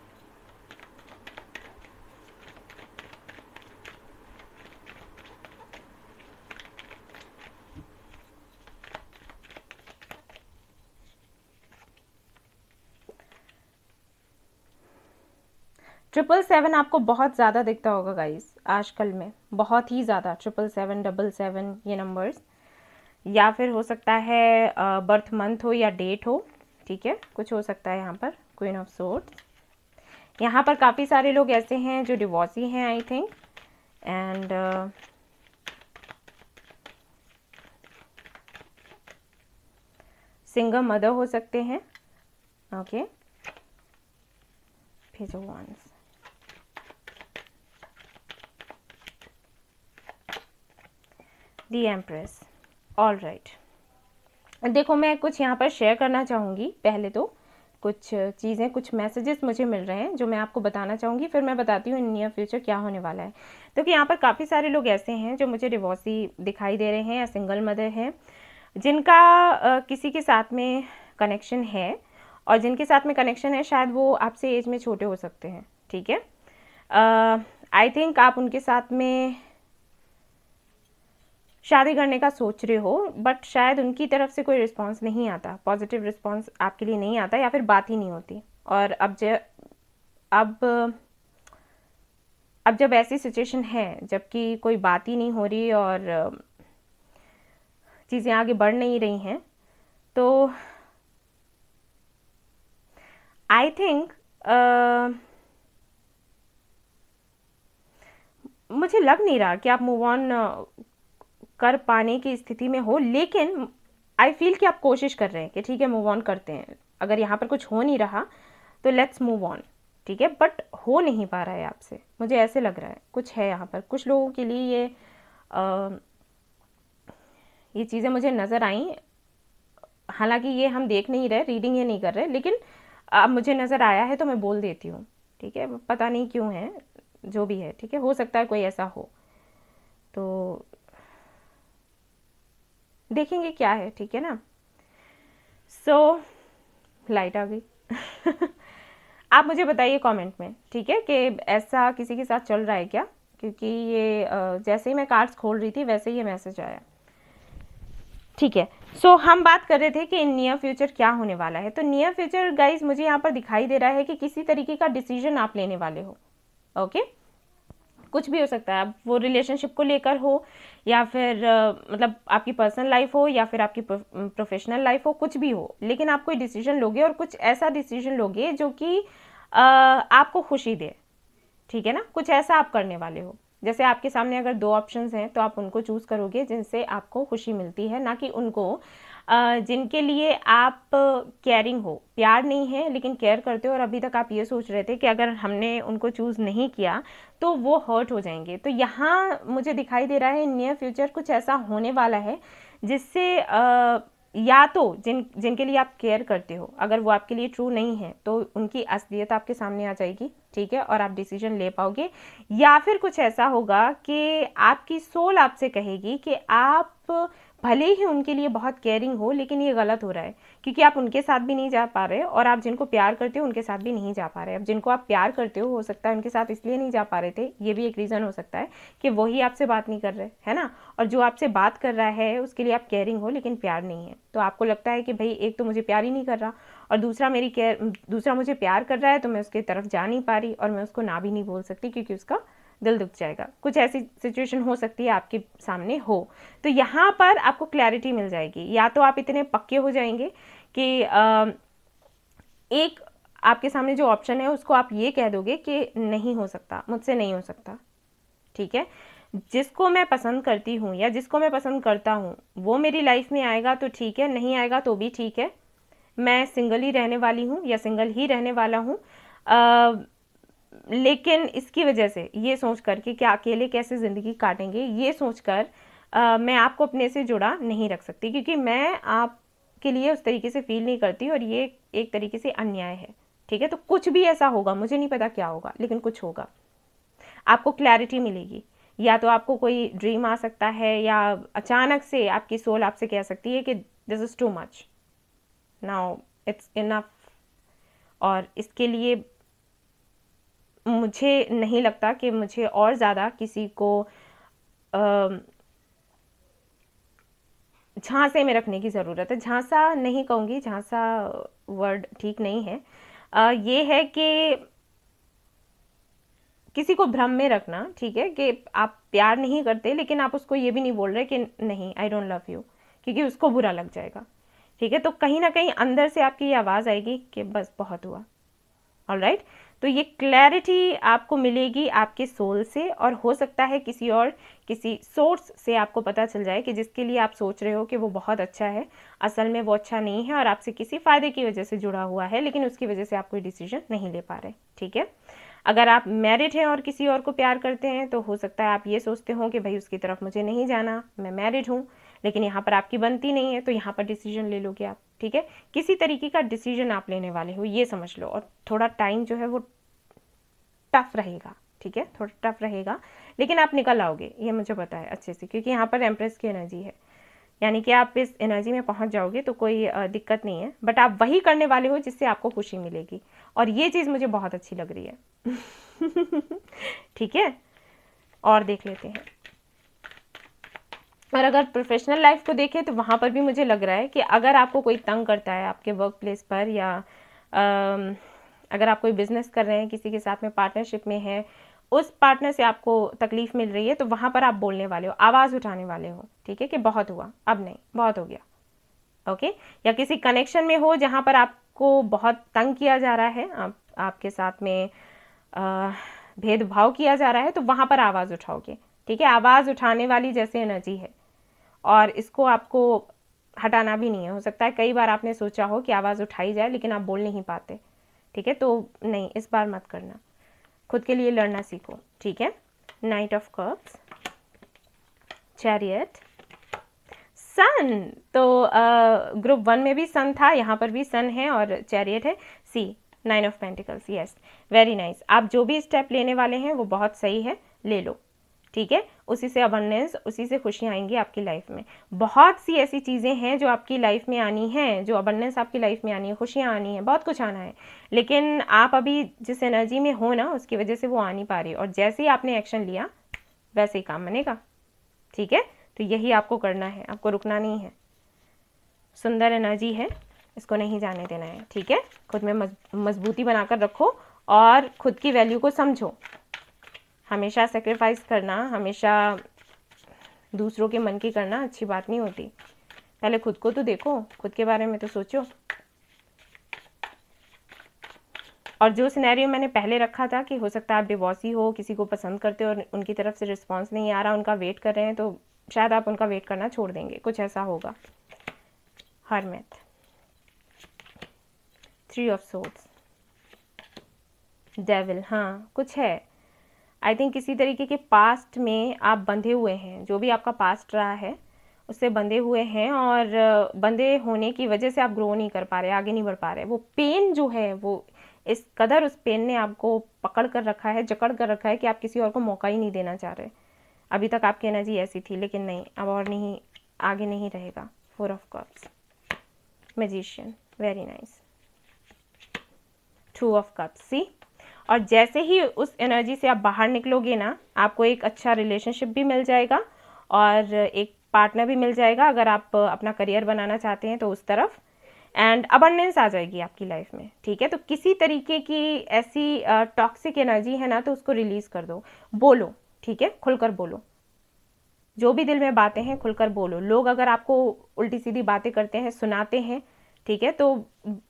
777 आपको बहुत ज़्यादा दिखता होगा गाइस आजकल में, बहुत ही ज़्यादा 777, 777 ये नंबर्स, या फिर हो सकता है बर्थ मंथ हो या डेट हो, ठीक है, कुछ हो सकता है यहाँ पर। क्वीन ऑफ सोर्ड्स, यहाँ पर काफ़ी सारे लोग ऐसे हैं जो डिवोर्सी हैं I think, and single mother हो सकते हैं। Okay, page of wands, the empress. All right, देखो मैं कुछ यहाँ पर शेयर करना चाहूँगी। पहले तो कुछ चीज़ें, कुछ मैसेजेस मुझे मिल रहे हैं जो मैं आपको बताना चाहूँगी, फिर मैं बताती हूँ इन नियर फ्यूचर क्या होने वाला है। तो कि यहाँ पर काफ़ी सारे लोग ऐसे हैं जो मुझे डिवोर्सी दिखाई दे रहे हैं या सिंगल मदर हैं, जिनका किसी के साथ में कनेक्शन है, और जिनके साथ में कनेक्शन है शायद वो आपसे एज में छोटे हो सकते हैं, ठीक है। आई थिंक आप उनके साथ में शादी करने का सोच रहे हो, बट शायद उनकी तरफ से कोई रिस्पांस नहीं आता, पॉजिटिव रिस्पांस आपके लिए नहीं आता, या फिर बात ही नहीं होती। और अब जब ऐसी सिचुएशन है जबकि कोई बात ही नहीं हो रही और चीज़ें आगे बढ़ नहीं रही हैं, तो आई थिंक मुझे लग नहीं रहा कि आप मूव ऑन कर पाने की स्थिति में हो, लेकिन आई फील कि आप कोशिश कर रहे हैं कि ठीक है मूव ऑन करते हैं। अगर यहाँ पर कुछ हो नहीं रहा तो लेट्स मूव ऑन, ठीक है, बट हो नहीं पा रहा है आपसे, मुझे ऐसे लग रहा है कुछ है यहाँ पर। कुछ लोगों के लिए ये चीज़ें मुझे नज़र आई, हालांकि ये हम देख नहीं रहे, रीडिंग ये नहीं कर रहे, लेकिन अब मुझे नज़र आया है तो मैं बोल देती हूँ, ठीक है। पता नहीं क्यों है, जो भी है, ठीक है, हो सकता है कोई ऐसा हो, तो देखेंगे क्या है, ठीक है ना। सो लाइट आ गई आप मुझे बताइए कमेंट में, ठीक है, कि ऐसा किसी के साथ चल रहा है क्या, क्योंकि ये जैसे ही मैं कार्ड्स खोल रही थी वैसे ही ये मैसेज आया, ठीक है। सो हम बात कर रहे थे कि नियर फ्यूचर क्या होने वाला है। तो नियर फ्यूचर गाइज मुझे यहाँ पर दिखाई दे रहा है कि किसी तरीके का डिसीजन आप लेने वाले हो, ओके। कुछ भी हो सकता है, अब वो रिलेशनशिप को लेकर हो, या फिर मतलब आपकी पर्सनल लाइफ हो, या फिर आपकी प्रोफेशनल लाइफ हो, कुछ भी हो, लेकिन आप कोई डिसीजन लोगे, और कुछ ऐसा डिसीजन लोगे जो कि आपको खुशी दे, ठीक है ना। कुछ ऐसा आप करने वाले हो, जैसे आपके सामने अगर दो ऑप्शंस हैं तो आप उनको चूज़ करोगे जिनसे आपको खुशी मिलती है, ना कि उनको जिनके लिए आप केयरिंग हो, प्यार नहीं है लेकिन केयर करते हो, और अभी तक आप ये सोच रहे थे कि अगर हमने उनको चूज़ नहीं किया तो वो हर्ट हो जाएंगे। तो यहाँ मुझे दिखाई दे रहा है नियर फ्यूचर कुछ ऐसा होने वाला है जिससे या तो जिनके लिए आप केयर करते हो, अगर वो आपके लिए ट्रू नहीं है तो उनकी असलियत आपके सामने आ जाएगी, ठीक है, और आप डिसीजन ले पाओगे। या फिर कुछ ऐसा होगा कि आपकी सोल आपसे कहेगी कि आप भले ही उनके लिए बहुत केयरिंग हो, लेकिन ये गलत हो रहा है, क्योंकि आप उनके साथ भी नहीं जा पा रहे, और आप जिनको प्यार करते हो उनके साथ भी नहीं जा पा रहे। अब जिनको आप प्यार करते हो सकता है उनके साथ इसलिए नहीं जा पा रहे थे, ये भी एक रीज़न हो सकता है कि वही आपसे बात नहीं कर रहे, है ना। और जो आपसे बात कर रहा है उसके लिए आप केयरिंग हो लेकिन प्यार नहीं है, तो आपको लगता है कि भाई एक तो मुझे प्यार ही नहीं कर रहा, और दूसरा मुझे प्यार कर रहा है, तो मैं उसकी तरफ जा नहीं पा रही, और मैं उसको ना भी नहीं बोल सकती क्योंकि उसका दिल दुख जाएगा। कुछ ऐसी सिचुएशन हो सकती है आपके सामने हो, तो यहाँ पर आपको क्लैरिटी मिल जाएगी। या तो आप इतने पक्के हो जाएंगे कि एक आपके सामने जो ऑप्शन है उसको आप ये कह दोगे कि नहीं हो सकता, मुझसे नहीं हो सकता, ठीक है। जिसको मैं पसंद करती हूँ या जिसको मैं पसंद करता हूँ वो मेरी लाइफ में आएगा तो ठीक है, नहीं आएगा तो भी ठीक है, मैं सिंगल ही रहने वाली हूँ या सिंगल ही रहने वाला हूँ। लेकिन इसकी वजह से ये सोच कर कि क्या अकेले कैसे ज़िंदगी काटेंगे, ये सोचकर मैं आपको अपने से जुड़ा नहीं रख सकती, क्योंकि मैं आपके लिए उस तरीके से फील नहीं करती, और ये एक तरीके से अन्याय है, ठीक है। तो कुछ भी ऐसा होगा, मुझे नहीं पता क्या होगा, लेकिन कुछ होगा, आपको क्लैरिटी मिलेगी। या तो आपको कोई ड्रीम आ सकता है, या अचानक से आपकी सोल आपसे कह सकती है कि this is too much, now it's enough, और इसके लिए मुझे नहीं लगता कि मुझे और ज़्यादा किसी को झांसे में रखने की ज़रूरत है। झांसा नहीं कहूँगी, झांसा वर्ड ठीक नहीं है, ये है कि किसी को भ्रम में रखना, ठीक है, कि आप प्यार नहीं करते, लेकिन आप उसको ये भी नहीं बोल रहे कि नहीं आई डोंट लव यू, क्योंकि उसको बुरा लग जाएगा, ठीक है। तो कहीं ना कहीं अंदर से आपकी ये आवाज़ आएगी कि बस बहुत हुआ। ऑलराइट, तो ये क्लैरिटी आपको मिलेगी आपके सोल से, और हो सकता है किसी सोर्स से आपको पता चल जाए कि जिसके लिए आप सोच रहे हो कि वो बहुत अच्छा है, असल में वो अच्छा नहीं है और आपसे किसी फ़ायदे की वजह से जुड़ा हुआ है, लेकिन उसकी वजह से आप कोई डिसीजन नहीं ले पा रहे, ठीक है। अगर आप मैरिड हैं और किसी और को प्यार करते हैं तो हो सकता है आप ये सोचते हो कि भाई उसकी तरफ मुझे नहीं जाना, मैं मैरिड हूँ, लेकिन यहाँ पर आपकी बनती नहीं है, तो यहाँ पर डिसीजन ले लोगे आप, ठीक है। किसी तरीके का डिसीजन आप लेने वाले हो, ये समझ लो, और थोड़ा टाइम जो है वो टफ रहेगा, ठीक है, थोड़ा टफ रहेगा, लेकिन आप निकल आओगे, ये मुझे पता है अच्छे से, क्योंकि यहाँ पर एम्प्रेस की एनर्जी है, यानी कि आप इस एनर्जी में पहुंच जाओगे तो कोई दिक्कत नहीं है, बट आप वही करने वाले हो जिससे आपको खुशी मिलेगी, और ये चीज़ मुझे बहुत अच्छी लग रही है। ठीक है, और देख लेते हैं। और अगर प्रोफेशनल लाइफ को देखें तो वहाँ पर भी मुझे लग रहा है कि अगर आपको कोई तंग करता है आपके वर्क प्लेस पर, या अगर आप कोई बिजनेस कर रहे हैं, किसी के साथ में पार्टनरशिप में है, उस पार्टनर से आपको तकलीफ मिल रही है, तो वहाँ पर आप बोलने वाले हो, आवाज़ उठाने वाले हो, ठीक है, कि बहुत हुआ, अब नहीं, बहुत हो गया। ओके, या किसी कनेक्शन में हो जहाँ पर आपको बहुत तंग किया जा रहा है, आपके साथ में भेदभाव किया जा रहा है, तो वहाँ पर आवाज़ उठाओगे, ठीक है। आवाज़ उठाने वाली जैसे एनर्जी है, और इसको आपको हटाना भी नहीं है। हो सकता है कई बार आपने सोचा हो कि आवाज़ उठाई जाए, लेकिन आप बोल नहीं पाते, ठीक है, तो नहीं, इस बार मत करना, खुद के लिए लड़ना सीखो, ठीक है। नाइट ऑफ कप्स, चैरियट, सन, तो ग्रुप 1 में भी सन था, यहाँ पर भी सन है और चैरियट है। सी, 9 of pentacles, yes, very nice. आप जो भी स्टेप लेने वाले हैं वो बहुत सही है, ले लो, ठीक है। उसी से अबंडेंस, उसी से खुशियाँ आएंगी आपकी लाइफ में। बहुत सी ऐसी चीज़ें हैं जो आपकी लाइफ में आनी हैं, जो अबंडेंस आपकी लाइफ में आनी है, खुशियाँ आनी है, बहुत कुछ आना है, लेकिन आप अभी जिस एनर्जी में हो ना, उसकी वजह से वो आ नहीं पा रही, और जैसे ही आपने एक्शन लिया वैसे ही काम बनेगा, ठीक है। तो यही आपको करना है, आपको रुकना नहीं है। सुंदर एनर्जी है, इसको नहीं जाने देना है, ठीक है। खुद में मजबूती बनाकर रखो और खुद की वैल्यू को समझो। हमेशा सेक्रीफाइस करना, हमेशा दूसरों के मन की करना अच्छी बात नहीं होती। पहले खुद को तो देखो, खुद के बारे में तो सोचो। और जो सिनेरियो मैंने पहले रखा था कि हो सकता है आप डिवोर्सी हो, किसी को पसंद करते हो और उनकी तरफ से रिस्पॉन्स नहीं आ रहा, उनका वेट कर रहे हैं, तो शायद आप उनका वेट करना छोड़ देंगे, कुछ ऐसा होगा। हरमेट, 3 ऑफ सोर्ड्स, डेविल, हाँ कुछ है। आई थिंक किसी तरीके के पास्ट में आप बंधे हुए हैं, जो भी आपका पास्ट रहा है उससे बंधे हुए हैं, और बंधे होने की वजह से आप ग्रो नहीं कर पा रहे, आगे नहीं बढ़ पा रहे। वो पेन जो है, वो इस कदर उस पेन ने आपको पकड़ कर रखा है, जकड़ कर रखा है कि आप किसी और को मौका ही नहीं देना चाह रहे। अभी तक आपकी एनर्जी ऐसी थी, लेकिन नहीं, अब और नहीं, आगे नहीं रहेगा। 4 of cups, magician, very nice, 2 of cups, see. और जैसे ही उस एनर्जी से आप बाहर निकलोगे ना, आपको एक अच्छा रिलेशनशिप भी मिल जाएगा और एक पार्टनर भी मिल जाएगा, अगर आप अपना करियर बनाना चाहते हैं तो उस तरफ, एंड अबंडेंस आ जाएगी आपकी लाइफ में, ठीक है। तो किसी तरीके की ऐसी टॉक्सिक एनर्जी है ना, तो उसको रिलीज कर दो, बोलो, ठीक है, खुलकर बोलो, जो भी दिल में बातें हैं खुलकर बोलो। लोग अगर आपको उल्टी सीधी बातें करते हैं, सुनाते हैं, ठीक है, तो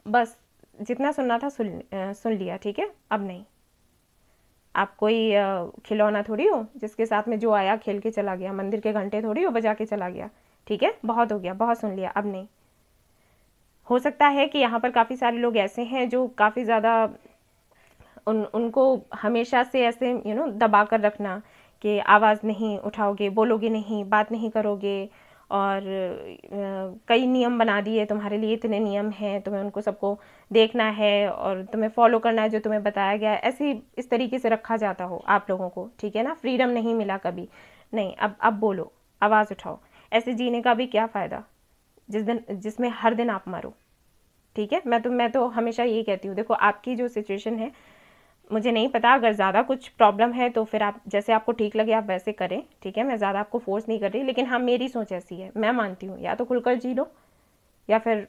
बस जितना सुनना था सुन लिया, ठीक है, अब नहीं। आप कोई खिलौना थोड़ी हो जिसके साथ में जो आया खेल के चला गया, मंदिर के घंटे थोड़ी हो बजा के चला गया, ठीक है, बहुत हो गया, बहुत सुन लिया, अब नहीं। हो सकता है कि यहाँ पर काफ़ी सारे लोग ऐसे हैं जो काफ़ी ज़्यादा उनको हमेशा से ऐसे दबा कर रखना कि आवाज़ नहीं उठाओगे, बोलोगे नहीं, बात नहीं करोगे, और कई नियम बना दिए तुम्हारे लिए, इतने नियम हैं, तुम्हें उनको सबको देखना है और तुम्हें फॉलो करना है जो तुम्हें बताया गया है, ऐसे इस तरीके से रखा जाता हो आप लोगों को, ठीक है ना। फ्रीडम नहीं मिला कभी, नहीं, अब बोलो, आवाज़ उठाओ। ऐसे जीने का भी क्या फ़ायदा जिसमें हर दिन आप मरो, ठीक है। मैं तो हमेशा यही कहती हूँ, देखो आपकी जो सिचुएशन है, मुझे नहीं पता, अगर ज़्यादा कुछ प्रॉब्लम है तो फिर आप जैसे आपको ठीक लगे आप वैसे करें, ठीक है। मैं ज़्यादा आपको फोर्स नहीं कर रही, लेकिन हाँ मेरी सोच ऐसी है, मैं मानती हूँ या तो खुलकर जी लो, या फिर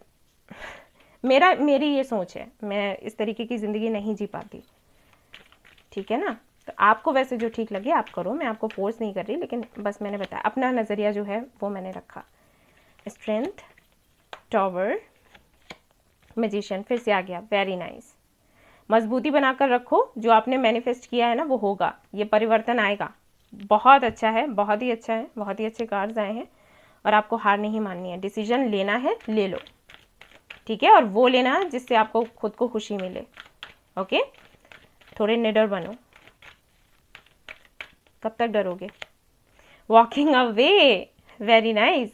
मेरी ये सोच है, मैं इस तरीके की ज़िंदगी नहीं जी पाती, ठीक है ना। आपको वैसे जो ठीक लगे आप करो, मैं आपको फोर्स नहीं कर रही, लेकिन बस मैंने बताया, अपना नज़रिया जो है वो मैंने रखा। स्ट्रेंथ, टावर, मैजिशियन फिर से आ गया, वेरी नाइस। मजबूती बनाकर रखो, जो आपने मैनिफेस्ट किया है ना वो होगा, ये परिवर्तन आएगा। बहुत अच्छा है, बहुत ही अच्छा है, बहुत ही अच्छे कार्ड्स आए हैं। और आपको हार नहीं माननी है, डिसीजन लेना है, ले लो, ठीक है। और वो लेना है जिससे आपको खुद को खुशी मिले, ओके। थोड़े निडर बनो। कब तक डरोगे? वॉकिंग अवे, वेरी नाइस,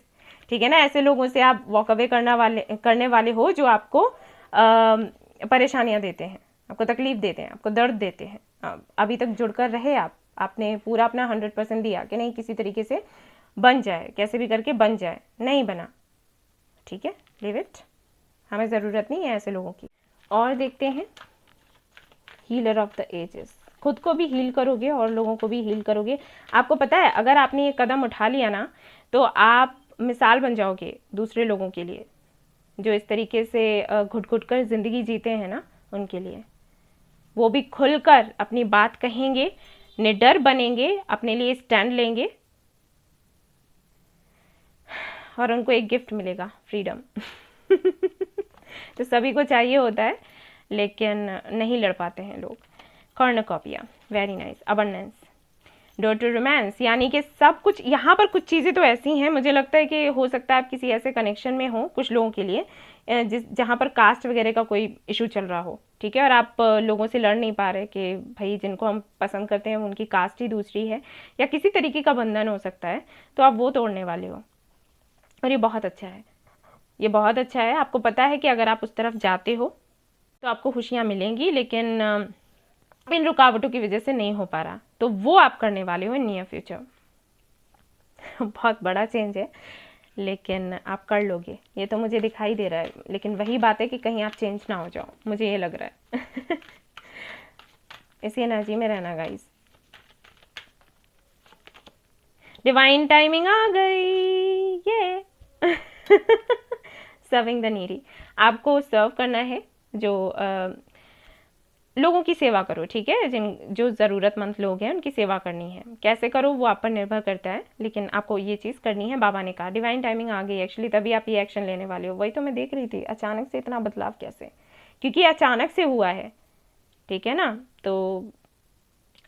ठीक है ना। ऐसे लोगों से आप वॉक अवे करने वाले हो जो आपको परेशानियां देते हैं, आपको तकलीफ देते हैं, आपको दर्द देते हैं। अभी तक जुड़कर रहे आपने पूरा अपना 100% दिया कि नहीं किसी तरीके से बन जाए, कैसे भी करके बन जाए, नहीं बना, ठीक है, लीव इट, हमें ज़रूरत नहीं है ऐसे लोगों की। और देखते हैं, हीलर ऑफ द एजेस, खुद को भी हील करोगे और लोगों को भी हील करोगे। आपको पता है अगर आपने ये कदम उठा लिया ना तो आप मिसाल बन जाओगे दूसरे लोगों के लिए, जो इस तरीके से घुट घुट कर ज़िंदगी जीते हैं ना, उनके लिए। वो भी खुलकर अपनी बात कहेंगे, निडर बनेंगे, अपने लिए स्टैंड लेंगे, और उनको एक गिफ्ट मिलेगा, फ्रीडम। तो सभी को चाहिए होता है, लेकिन नहीं लड़ पाते हैं लोग। Cornucopia, very nice. Abundance, door to romance, यानी कि सब कुछ यहाँ पर, कुछ चीज़ें तो ऐसी हैं, मुझे लगता है कि हो सकता है आप किसी ऐसे कनेक्शन में हो कुछ लोगों के लिए जहाँ पर कास्ट वगैरह का कोई इशू चल रहा हो, ठीक है। और आप लोगों से लड़ नहीं पा रहे कि भाई जिनको हम पसंद करते हैं उनकी कास्ट ही दूसरी है, या किसी तरीके का बंधन हो सकता है, तो आप वो तोड़ने वाले हो। और ये बहुत अच्छा है, ये बहुत अच्छा है। आपको पता है कि अगर आप उस तरफ जाते हो तो आपको खुशियाँ मिलेंगी, लेकिन इन रुकावटों की वजह से नहीं हो पा रहा, तो वो आप करने वाले हो इन नियर फ्यूचर। बहुत बड़ा चेंज है, लेकिन आप कर लोगे, ये तो मुझे दिखाई दे रहा है। लेकिन वही बात है कि कहीं आप चेंज ना हो जाओ, मुझे ये लग रहा है। इसी एनर्जी में रहना गाइस। डिवाइन टाइमिंग आ गई, ये सर्विंग द नीडी, आपको सर्व करना है, जो लोगों की सेवा करो, ठीक है। जो ज़रूरतमंद लोग हैं उनकी सेवा करनी है। कैसे करो वो आप पर निर्भर करता है, लेकिन आपको ये चीज़ करनी है। बाबा ने कहा डिवाइन टाइमिंग आ गई, एक्चुअली तभी आप ये एक्शन लेने वाले हो। वही तो मैं देख रही थी, अचानक से इतना बदलाव कैसे, क्योंकि अचानक से हुआ है, ठीक है ना। तो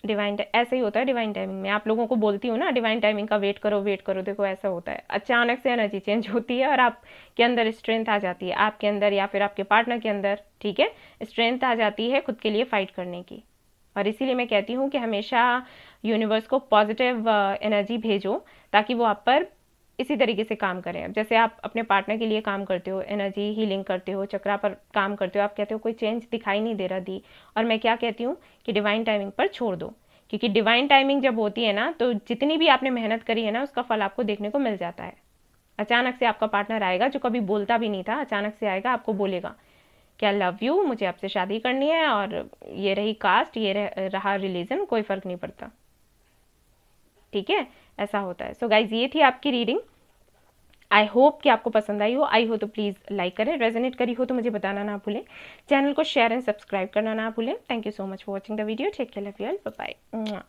डिवाइन ऐसे ही होता है। डिवाइन टाइमिंग में आप लोगों को बोलती हूँ ना, डिवाइन टाइमिंग का वेट करो, वेट करो, देखो ऐसा होता है, अचानक से एनर्जी चेंज होती है और आपके अंदर स्ट्रेंथ आ जाती है, आपके अंदर या फिर आपके पार्टनर के अंदर, ठीक है, स्ट्रेंथ आ जाती है खुद के लिए फाइट करने की। और इसीलिए मैं कहती हूँ कि हमेशा यूनिवर्स को पॉजिटिव एनर्जी भेजो, ताकि वो आप पर इसी तरीके से काम करें। अब जैसे आप अपने पार्टनर के लिए काम करते हो, एनर्जी हीलिंग करते हो, चक्रा पर काम करते हो, आप कहते हो कोई चेंज दिखाई नहीं दे रहा दी, और मैं क्या कहती हूँ कि डिवाइन टाइमिंग पर छोड़ दो, क्योंकि डिवाइन टाइमिंग जब होती है ना तो जितनी भी आपने मेहनत करी है ना उसका फल आपको देखने को मिल जाता है। अचानक से आपका पार्टनर आएगा जो कभी बोलता भी नहीं था, अचानक से आएगा, आपको बोलेगा कि आई लव यू, मुझे आपसे शादी करनी है, और ये रही कास्ट, ये रहा रिलीजन, कोई फर्क नहीं पड़ता, ठीक है, ऐसा होता है। सो गाइज, ये थी आपकी रीडिंग। आई होप कि आपको पसंद आई हो। आई हो तो प्लीज़ लाइक करें, रेजोनेट करी हो तो मुझे बताना ना भूलें, चैनल को शेयर एंड सब्सक्राइब करना ना भूलें। Thank you so much for watching the video, take care, love you all, bye bye.